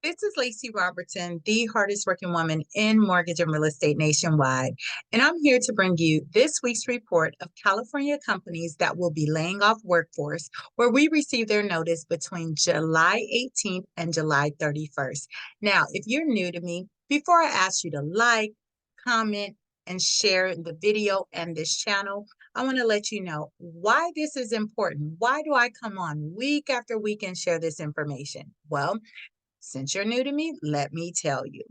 This is Lacy Robertson, the hardest working woman in mortgage and real estate nationwide. And I'm here to bring you this week's report of California companies that will be laying off workforce, where we received their notice between July 18th and July 31st. Now, if you're new to me, before I ask you to like, comment, and share the video and this channel, I want to let you know why this is important. Why do I come on week after week and share this information? Well, since you're new to me, let me tell you.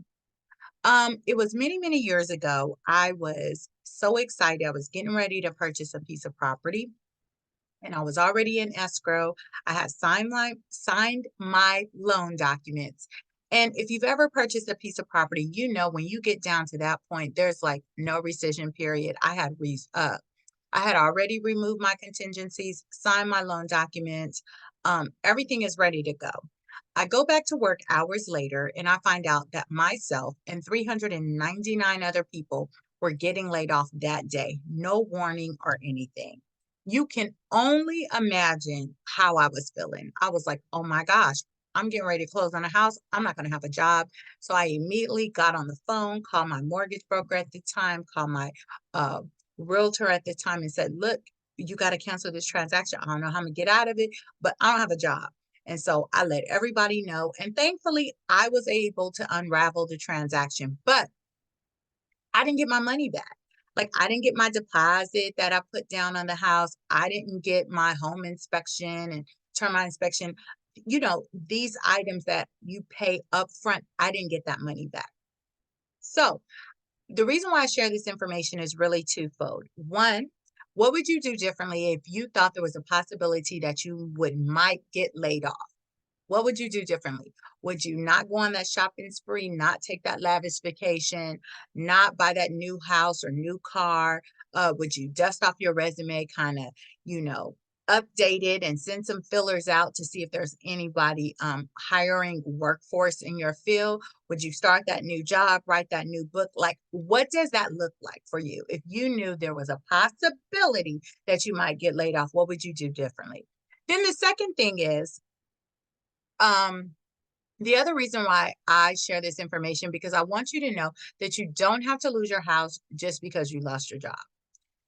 It was many, many years ago. I was so excited. I was getting ready to purchase a piece of property and I was already in escrow. I had signed my loan documents. And if you've ever purchased a piece of property, you know when you get down to that point, there's like no rescission period. I had already removed my contingencies, signed my loan documents. Everything is ready to go. I go back to work hours later and I find out that myself and 399 other people were getting laid off that day. No warning or anything. You can only imagine how I was feeling. I was like, oh my gosh, I'm getting ready to close on a house. I'm not going to have a job. So I immediately got on the phone, called my mortgage broker at the time, called my uh, realtor at the time and said, look, you got to cancel this transaction. I don't know how I'm going to get out of it, but I don't have a job. And so I let everybody know. And thankfully, I was able to unravel the transaction, but I didn't get my money back. Like, I didn't get my deposit that I put down on the house. I didn't get my home inspection and termite inspection. You know, these items that you pay up front, I didn't get that money back. So the reason why I share this information is really twofold. One, what would you do differently if you thought there was a possibility that you might get laid off? What would you do differently? Would you not go on that shopping spree, not take that lavish vacation, not buy that new house or new car? Would you dust off your resume, kind of, you know, update it and send some fillers out to see if there's anybody hiring workforce in your field? Would you start that new job, write that new book? Like, what does that look like for you? If you knew there was a possibility that you might get laid off, what would you do differently? Then the second thing is, um, the other reason why I share this information, because I want you to know that you don't have to lose your house just because you lost your job.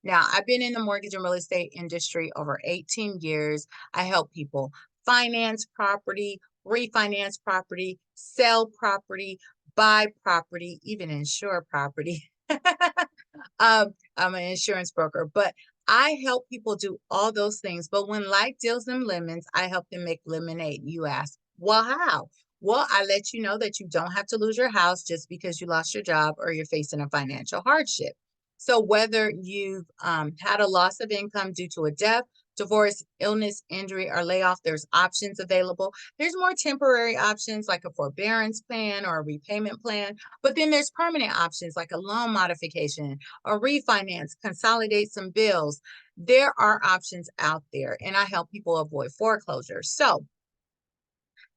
Now, I've been in the mortgage and real estate industry over 18 years. I help people finance property, refinance property, sell property, buy property, even insure property. I'm an insurance broker, but I help people do all those things. But when life deals them lemons, I help them make lemonade. You ask, well, how? Well, I let you know that you don't have to lose your house just because you lost your job or you're facing a financial hardship. So whether you've had a loss of income due to a death, divorce, illness, injury, or layoff, there's options available. There's more temporary options like a forbearance plan or a repayment plan, but then there's permanent options like a loan modification or refinance, consolidate some bills. There are options out there, and I help people avoid foreclosure. So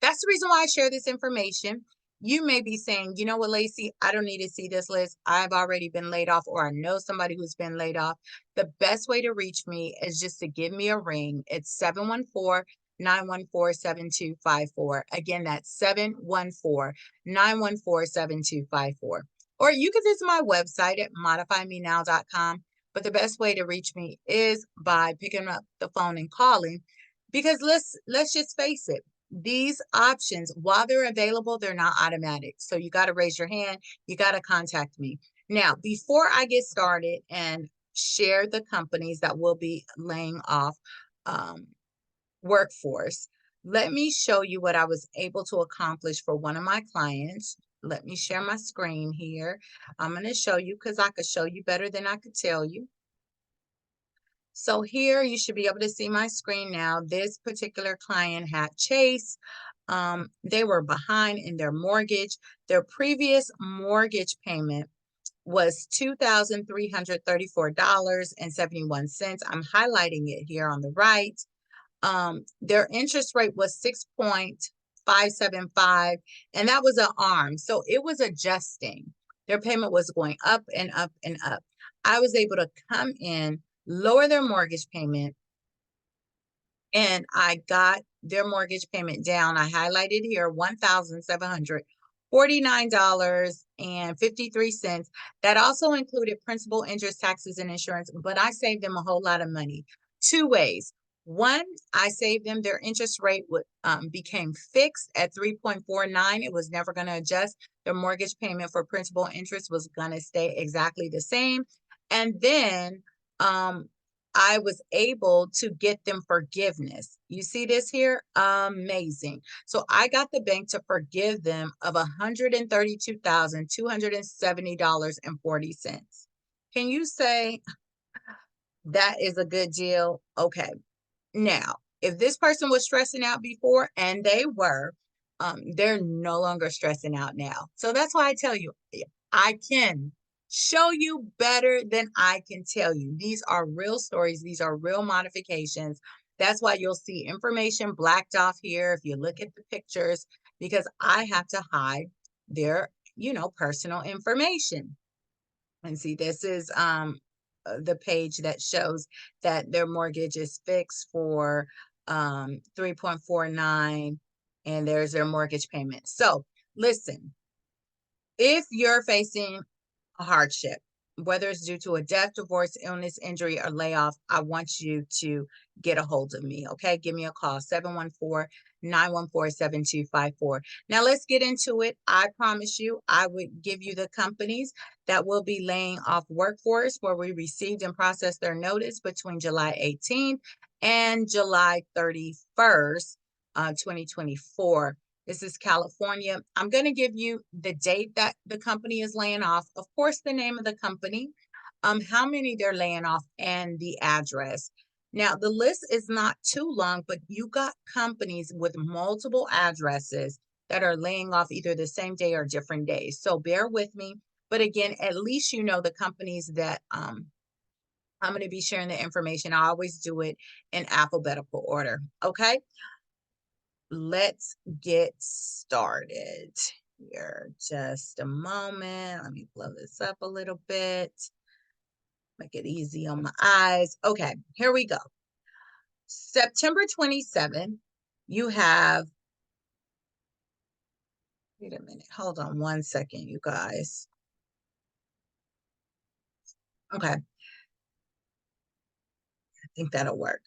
that's the reason why I share this information. You may be saying, you know what, Lacy, I don't need to see this list. I've already been laid off, or I know somebody who's been laid off. The best way to reach me is just to give me a ring. It's 714-914-7254. Again, that's 714-914-7254. Or you can visit my website at modifymenow.com. But the best way to reach me is by picking up the phone and calling, because let's just face it, these options, while they're available, they're not automatic. So you got to raise your hand. You got to contact me. Now, before I get started and share the companies that will be laying off workforce, let me show you what I was able to accomplish for one of my clients. Let me share my screen here. I'm going to show you because I could show you better than I could tell you. So here you should be able to see my screen now. This particular client had Chase. They were behind in their mortgage. Their previous mortgage payment was $2,334.71. I'm highlighting it here on the right. Their interest rate was 6.575, and that was an ARM. So it was adjusting. Their payment was going up and up and up. I was able to come in, lower their mortgage payment, and I got their mortgage payment down. I highlighted here $1,749.53. That also included principal, interest, taxes, and insurance, but I saved them a whole lot of money. Two ways. One, I saved them, their interest rate became fixed at 3.49. It was never going to adjust. Their mortgage payment for principal and interest was going to stay exactly the same. And then I was able to get them forgiveness. You see this here? Amazing. So I got the bank to forgive them of $132,270.40. Can you say that is a good deal? Okay. Now, if this person was stressing out before, and they were, they're no longer stressing out now. So that's why I tell you, I can show you better than I can tell you. These are real stories. These are real modifications. That's why you'll see information blacked off here if you look at the pictures, because I have to hide their, personal information. And see, this is the page that shows that their mortgage is fixed for 3.49, and there's their mortgage payment. So listen, if you're facing a hardship, whether it's due to a death, divorce, illness, injury, or layoff, I want you to get a hold of me, okay? Give me a call, 714-914-7254. Now let's get into it. I promise you, I would give you the companies that will be laying off workforce where we received and processed their notice between July 18th and July 31st, 2024. This is California. I'm going to give you the date that the company is laying off, of course, the name of the company, how many they're laying off, and the address. Now, the list is not too long, but you got companies with multiple addresses that are laying off either the same day or different days. So bear with me. But again, at least you know the companies that I'm going to be sharing the information. I always do it in alphabetical order. Okay. Let's get started here. Just a moment. Let me blow this up a little bit. Make it easy on my eyes. Okay, here we go. September 27th, you have, wait a minute. Hold on one second, you guys. Okay. I think that'll work.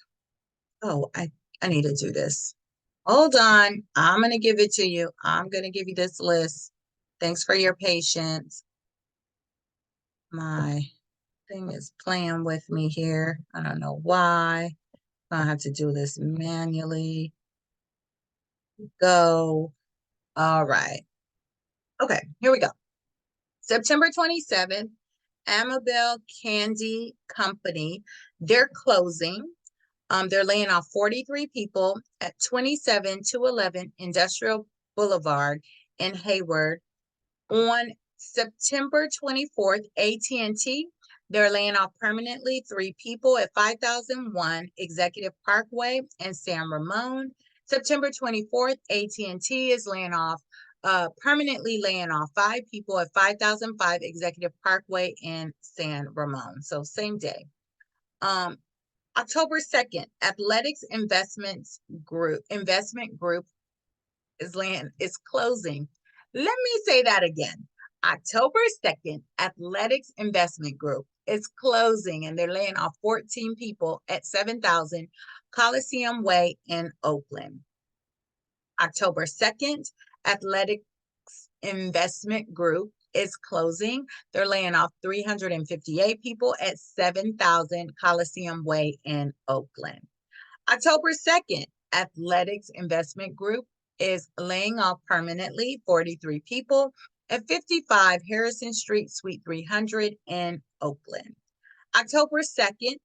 Oh, I need to do this. Hold on. I'm going to give it to you. I'm going to give you this list. Thanks for your patience. My thing is playing with me here. I don't know why. I have to do this manually. Go. All right. Okay, here we go. September 27th, Amabel Candy Company, they're closing. They're laying off 43 people at 27-11 Industrial Boulevard in Hayward. On September 24th, AT&T, they're laying off permanently 3 people at 5001 Executive Parkway in San Ramon. September 24th, AT&T is permanently laying off 5 people at 5005 Executive Parkway in San Ramon. So same day. October 2nd, Athletics Investment Group is closing. Let me say that again. October 2nd, Athletics Investment Group is closing, and they're laying off 14 people at 7,000 Coliseum Way in Oakland. October 2nd, Athletics Investment Group is closing. They're laying off 358 people at 7,000 Coliseum Way in Oakland. October 2nd, Athletics Investment Group is laying off permanently 43 people at 55 Harrison Street, Suite 300 in Oakland. October 2nd,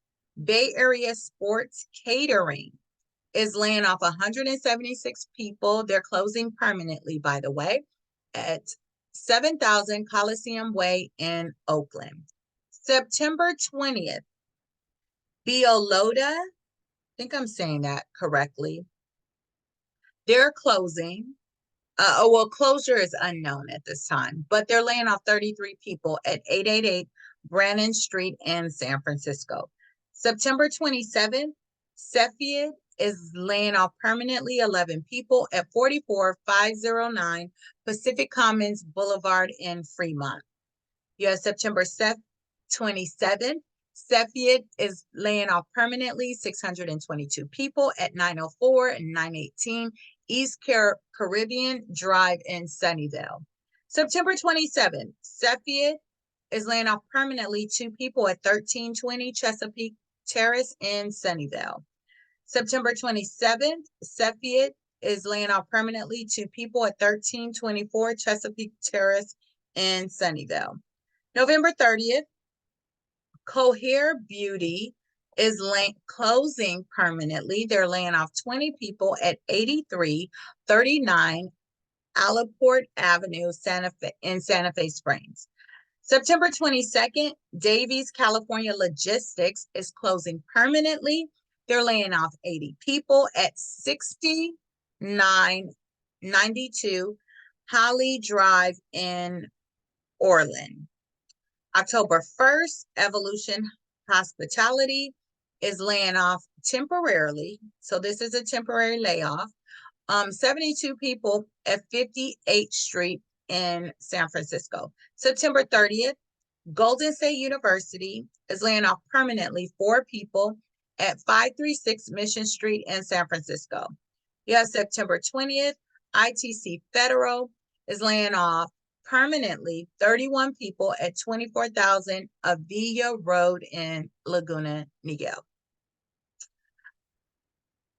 Bay Area Sports Catering is laying off 176 people. They're closing permanently, by the way, at 7,000 Coliseum Way in Oakland. September 20th, Bioloda, I think I'm saying that correctly. They're closing. Closure is unknown at this time, but they're laying off 33 people at 888 Brannan Street in San Francisco. September 27th, Cepheid is laying off permanently 11 people at 44509 Pacific Commons Boulevard in Fremont. You have September 27th. Cepheid is laying off permanently 622 people at 904 and 918 East Caribbean Drive in Sunnyvale. September 27th, Cepheid is laying off permanently 2 people at 1320 Chesapeake Terrace in Sunnyvale. September 27th, Cepheid is laying off permanently 2 people at 1324 Chesapeake Terrace in Sunnyvale. November 30th, Cohere Beauty is closing permanently. They're laying off 20 people at 8339 Allaport Avenue, in Santa Fe Springs. September 22nd, Davies California Logistics is closing permanently. They're laying off 80 people at 6992 Holly Drive in Orland. October 1st, Evolution Hospitality is laying off temporarily. So this is a temporary layoff. 72 people at 58th Street in San Francisco. September 30th, Golden State University is laying off permanently 4 people at 536 Mission Street in San Francisco. You have September 20th, ITC Federal is laying off permanently 31 people at 24,000 Avila Road in Laguna Niguel.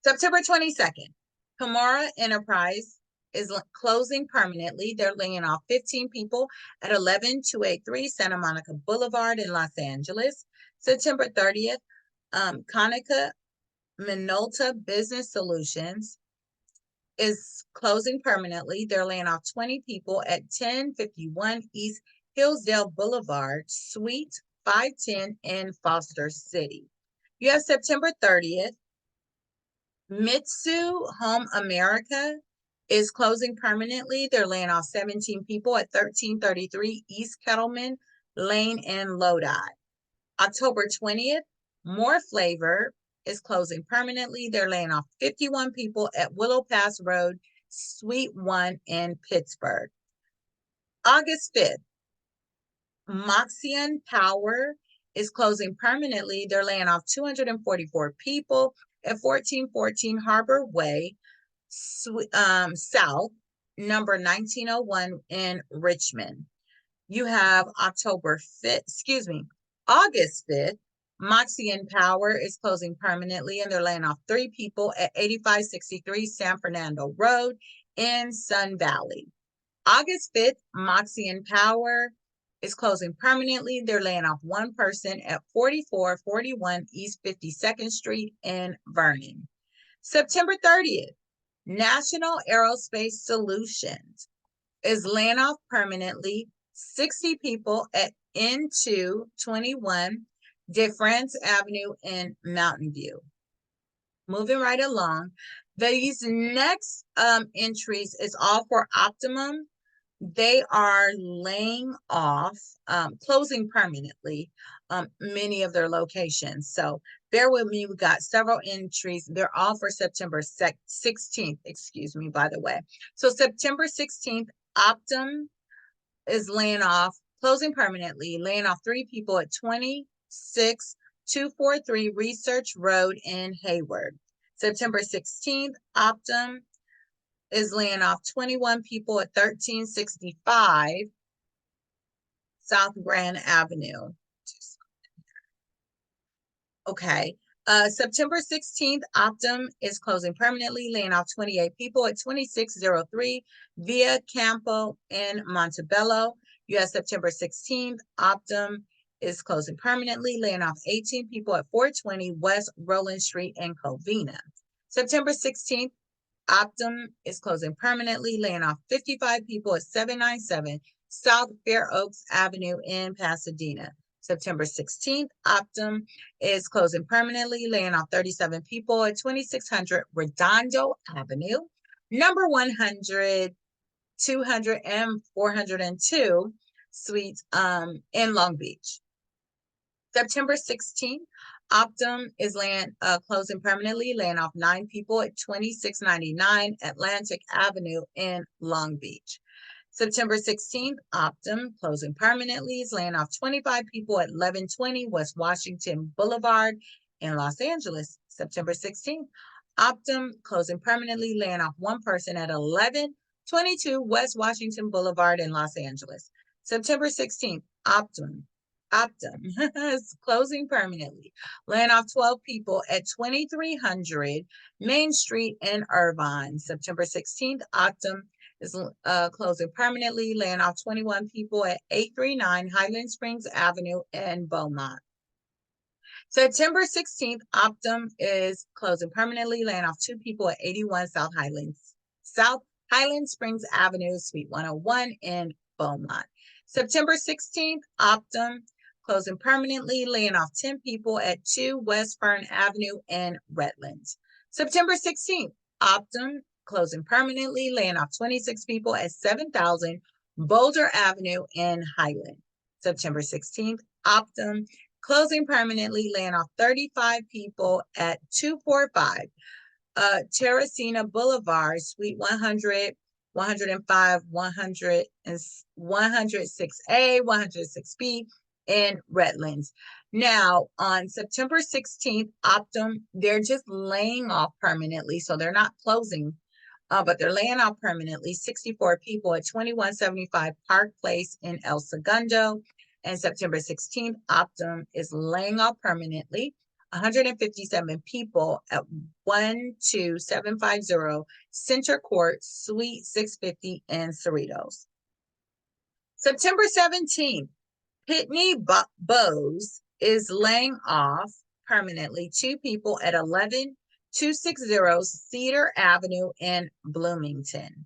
September 22nd, Kamara Enterprise is closing permanently. They're laying off 15 people at 11283 Santa Monica Boulevard in Los Angeles. September 30th, Konica Minolta Business Solutions is closing permanently. They're laying off 20 people at 1051 East Hillsdale Boulevard, Suite 510 in Foster City. You have September 30th. Mitsu Home America is closing permanently. They're laying off 17 people at 1333 East Kettleman Lane in Lodi. October 20th, More Flavor is closing permanently. They're laying off 51 people at Willow Pass Road, Suite 1 in Pittsburgh. August 5th, Moxion Power is closing permanently. They're laying off 244 people at 1414 Harbor Way, South, number 1901 in Richmond. You have August 5th, Moxion Power is closing permanently, and they're laying off 3 people at 8563 San Fernando Road in Sun Valley. August 5th, Moxion Power is closing permanently. They're laying off 1 person at 4441 East 52nd Street in Vernon. September 30th, National Aerospace Solutions is laying off permanently 60 people at N2 21 DeFrance Avenue in Mountain View. Moving right along, these next entries is all for Optum. They are laying off, closing permanently many of their locations. So bear with me. We got several entries. They're all for September 16th, excuse me, by the way. So September 16th, Optum is laying off, closing permanently, laying off 3 people at 26243 Research Road in Hayward. September 16th, Optum is laying off 21 people at 1365 South Grand Avenue. Okay. September 16th, Optum is closing permanently, laying off 28 people at 2603 Via Campo in Montebello. You have September 16th, Optum is closing permanently, laying off 18 people at 420 West Roland Street in Covina. September 16th, Optum is closing permanently, laying off 55 people at 797 South Fair Oaks Avenue in Pasadena. September 16th, Optum is closing permanently, laying off 37 people at 2600 Redondo Avenue, number 100, 200, and 402 Suites in Long Beach. September 16th, Optum is closing permanently, laying off 9 people at 2699 Atlantic Avenue in Long Beach. September 16th, Optum closing permanently, is laying off 25 people at 1120 West Washington Boulevard in Los Angeles. September 16th, Optum closing permanently, laying off 1 person at 1122 West Washington Boulevard in Los Angeles. September 16th, Optum is closing permanently, laying off 12 people at 2300 Main Street in Irvine. September 16th, Optum is closing permanently, laying off 21 people at 839 Highland Springs Avenue in Beaumont. September 16th, Optum is closing permanently, laying off 2 people at 81 South Highland Springs Avenue, Suite 101 in Beaumont. September 16th, Optum closing permanently, laying off 10 people at 2 West Fern Avenue in Redlands. September 16th, Optum closing permanently, laying off 26 people at 7000 Boulder Avenue in Highland. September 16th, Optum closing permanently, laying off 35 people at 245 Terracina Boulevard, Suite 100, 105, 100, 106A, 106B in Redlands. Now, on September 16th, Optum, they're just laying off permanently, so they're not closing, but they're laying off permanently 64 people at 2175 Park Place in El Segundo. And September 16th, Optum is laying off permanently 157 people at 12750 Center Court, Suite 650 in Cerritos. September 17th, Pitney Bowes is laying off permanently 2 people at 11260 Cedar Avenue in Bloomington.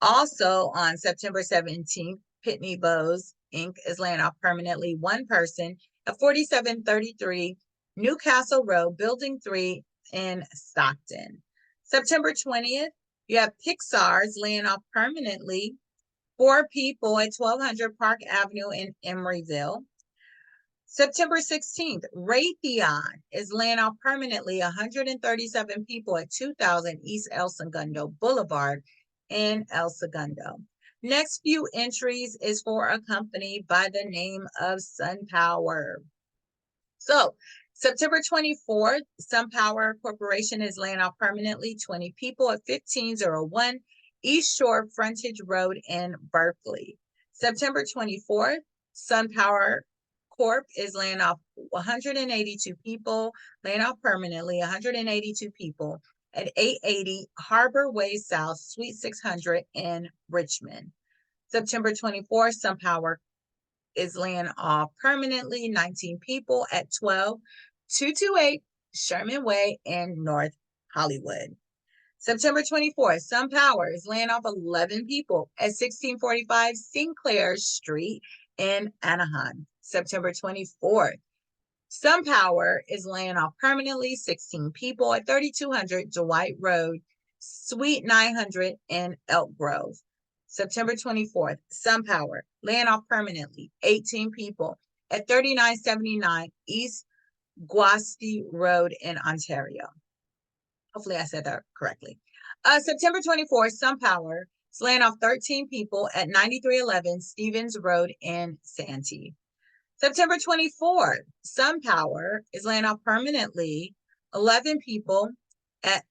Also on September 17th, Pitney Bowes Inc. is laying off permanently 1 person at 4733 Newcastle Road, Building 3 in Stockton. September 20th, you have Pixar's laying off permanently 4 people at 1200 Park Avenue in Emeryville. September 16th, Raytheon is laying off permanently 137 people at 2000 East El Segundo Boulevard in El Segundo. Next few entries is for a company by the name of SunPower. So September 24th, SunPower Corporation is laying off permanently 20 people at 1501 East Shore Frontage Road in Berkeley. September 24th, SunPower Corp is laying off 182 people, laying off permanently 182 people at 880 Harbor Way South, Suite 600 in Richmond. September 24th, SunPower is laying off permanently 19 people at 12228 Sherman Way in North Hollywood. September 24th, SunPower is laying off 11 people at 1645 Sinclair Street in Anaheim. September 24th, SunPower is laying off permanently 16 people at 3200 Dwight Road, Suite 900 in Elk Grove. September 24th, SunPower laying off permanently 18 people at 3979 East Guasti Road in Ontario. Hopefully I said that correctly. September 24th, SunPower is laying off 13 people at 9311 Stevens Road in Santee. September 24th, SunPower is laying off permanently 11 people at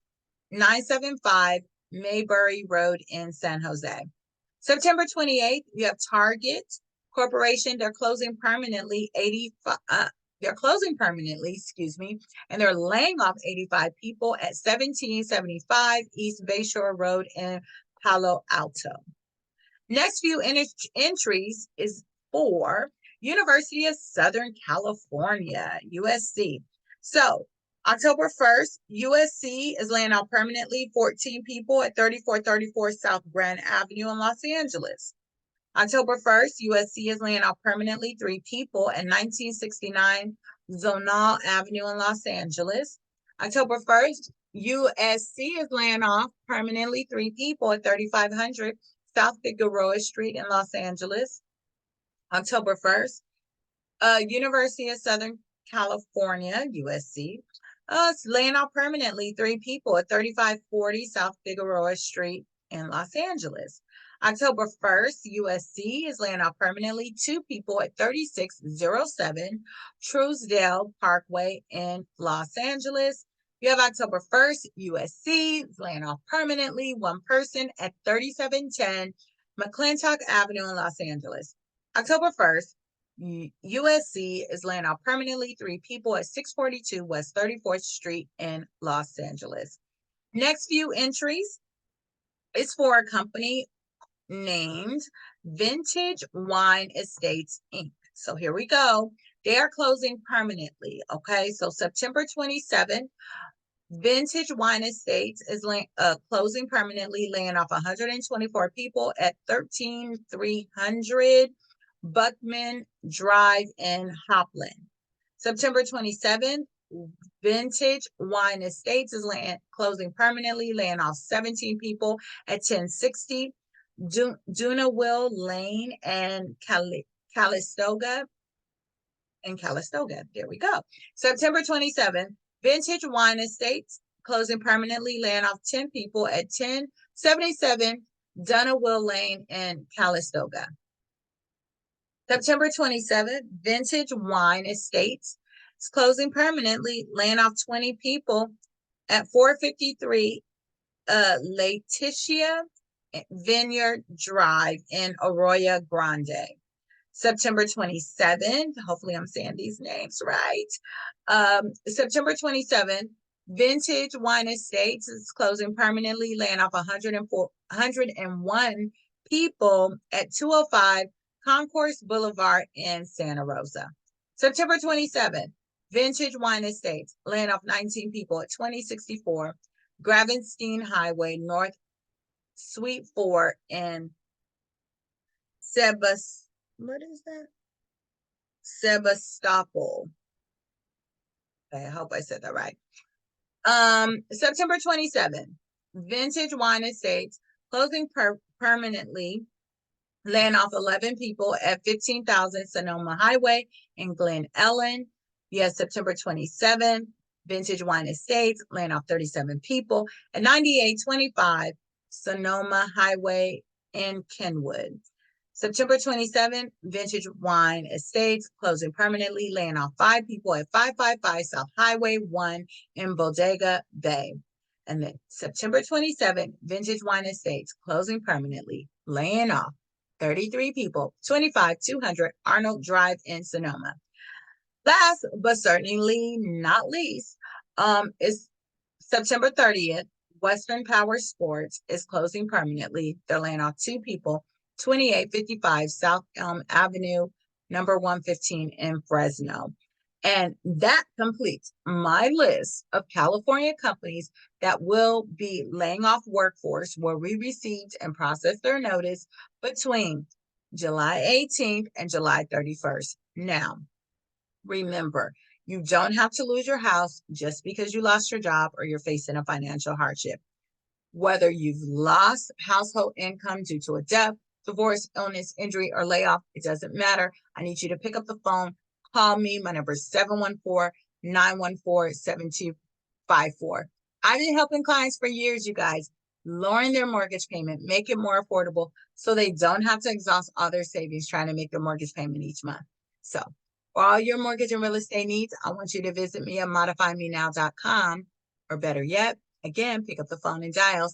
975 Maybury Road in San Jose. September 28th, you have Target Corporation. They're closing permanently and they're laying off 85 people at 1775 East Bayshore Road in Palo Alto. Next few entries is for University of Southern California, USC. So October 1st, USC is laying off permanently 14 people at 3434 South Grand Avenue in Los Angeles. October 1st, USC is laying off permanently 3 people at 1969 Zonal Avenue in Los Angeles. October 1st, USC is laying off permanently 3 people at 3500 South Figueroa Street in Los Angeles. October 1st, University of Southern California, USC, it's laying off permanently 3 people at 3540 South Figueroa Street in Los Angeles. October 1st, USC is laying off permanently 2 people at 3607 Truesdale Parkway in Los Angeles. You have October 1st, USC is laying off permanently 1 person at 3710 McClintock Avenue in Los Angeles. October 1st, USC is laying off permanently 3 people at 642 West 34th Street in Los Angeles. Next few entries is for a company named Vintage Wine Estates, Inc. So here we go. They are closing permanently, okay? So September 27th, Vintage Wine Estates is closing permanently, laying off 124 people at 13300 Buckman Drive in Hopland. September 27th, Vintage Wine Estates is closing permanently, laying off 17 people at 1060 Dunawil Lane and Calistoga. There we go. September 27th, Vintage Wine Estates closing permanently, laying off 10 people at 1077 Dunawil Lane in Calistoga. September 27th, Vintage Wine Estates is closing permanently, laying off 20 people at 453 Letitia Vineyard Drive in Arroyo Grande. September 27th, hopefully I'm saying these names right. September 27th, Vintage Wine Estates is closing permanently, laying off 101 people at 205 Concourse Boulevard in Santa Rosa. September 27th, Vintage Wine Estates, laying off 19 people at 2064 Gravenstein Highway, North Suite 4 in Sebastopol. Okay, I hope I said that right. September 27th, Vintage Wine Estates closing permanently, laying off 11 people at 15,000 Sonoma Highway in Glen Ellen. Yes, September 27th, Vintage Wine Estates laying off 37 people at 9825 Sonoma Highway in Kenwood. September 27th, Vintage Wine Estates closing permanently, laying off 5 people at 555 South Highway 1 in Bodega Bay. And then September 27th, Vintage Wine Estates closing permanently, laying off 33 people, 25200 Arnold Drive in Sonoma. Last but certainly not least, is September 30th, Western Power Sports is closing permanently. They're laying off 2 people, 2855 South Elm Avenue, number 115 in Fresno. And that completes my list of California companies that will be laying off workforce where we received and processed their notice between July 18th and July 31st. Now, remember, you don't have to lose your house just because you lost your job or you're facing a financial hardship. Whether you've lost household income due to a death, divorce, illness, injury, or layoff, it doesn't matter. I need you to pick up the phone, call me. My number is 714-914-7254. I've been helping clients for years, you guys, lowering their mortgage payment, make it more affordable so they don't have to exhaust all their savings trying to make their mortgage payment each month. So for all your mortgage and real estate needs, I want you to visit me at modifymenow.com, or better yet, again, pick up the phone and dial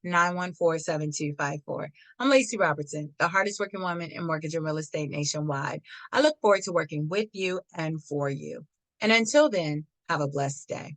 714-914-7254. I'm Lacy Robertson, the hardest working woman in mortgage and real estate nationwide. I look forward to working with you and for you. And until then, have a blessed day.